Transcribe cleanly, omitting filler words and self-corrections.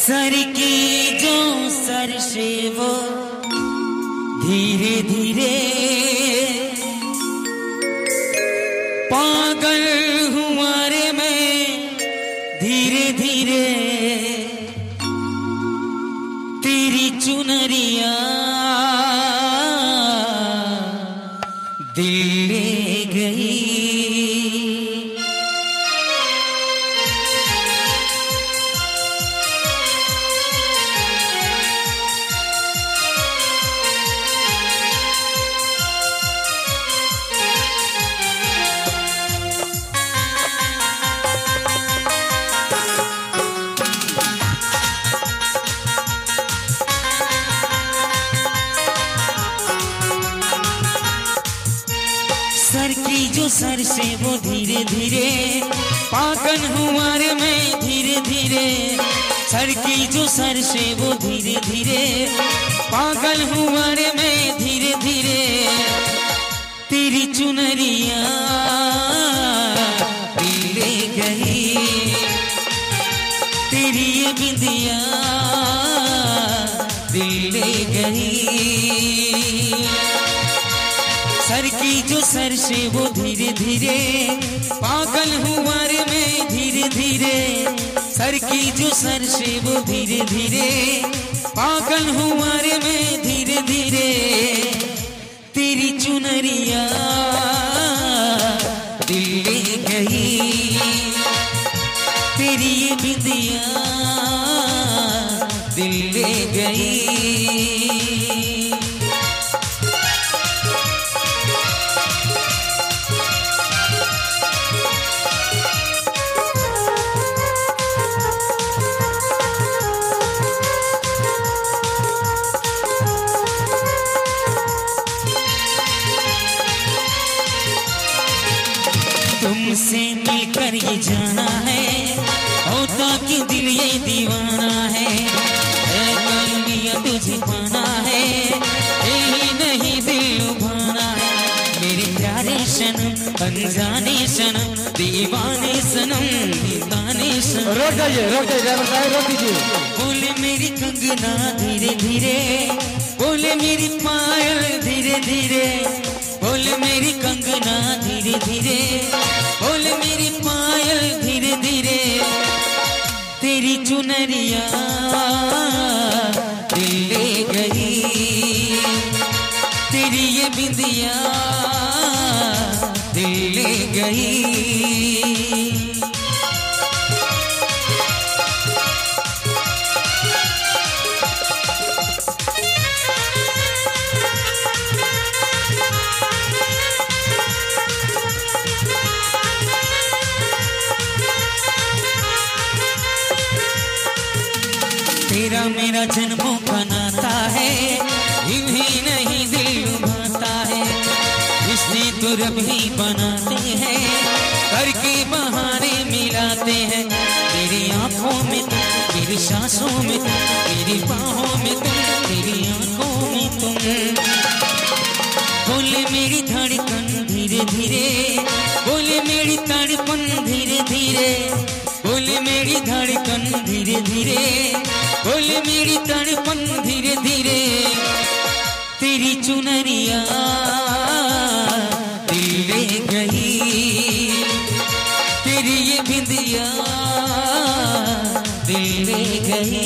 Sir की जो sir से वो धीरे धीरे पागल हुआ रे मैं धीरे धीरे तेरी चुनरिया दिल ले गई। सर की जो सर से वो धीरे धीरे पागल हुआ रे मैं धीरे धीरे। सर की जो सर से वो धीरे धीरे पागल हुआ रे मैं धीरे धीरे तेरी चुनरिया दिल ले गई। तेरी ये बिंदिया दिल ले गई। सर की जो सर से वो धीरे धीरे पागल हुआ रे मैं धीरे धीरे। सर की जो सर से वो धीरे धीरे पागल हुआ रे मैं धीरे धीरे तेरी चुनरिया दिल ले गई। तेरी ये बिंदिया दिल ले गई। तुमसे मिलकर ये जाना है होता कि दिल ये दीवाना है। कलमिया तुझे पाना है यही नहीं दिल लुभाना है। मेरे प्यारे सनम अनजाने सनम दीवाने सनम दीवाने सनम। रोक जाइए ड्राइवर साहब रोक दीजिए। बोले मेरी कंगना धीरे धीरे बोले मेरी पायल धीरे धीरे बोले मेरी कंगना धीरे धीरे बोले मेरी पायल धीरे धीरे तेरी चुनरिया दिल ले गई। तेरी ये बिंदिया दिल ले गई। तेरा मेरा जन्मों का नाता है यूं ही नहीं दिल लुभाता है। रिश्ते तो रब ही बनाते हैं करके बहाने मिलाते हैं। तेरी आंखों में तुम तेरी सांसों में तुम तेरी बाहों में तुम तेरी आंखों में तुम। बोले मेरी धड़कन धीरे धीरे बोले मेरी तड़पन धीरे धीरे बोले मेरी धड़कन धीरे धीरे बोले मेरी तड़पन धीरे धीरे तेरी चुनरिया दिल ले गई। तेरी ये बिंदिया दिल ले गई।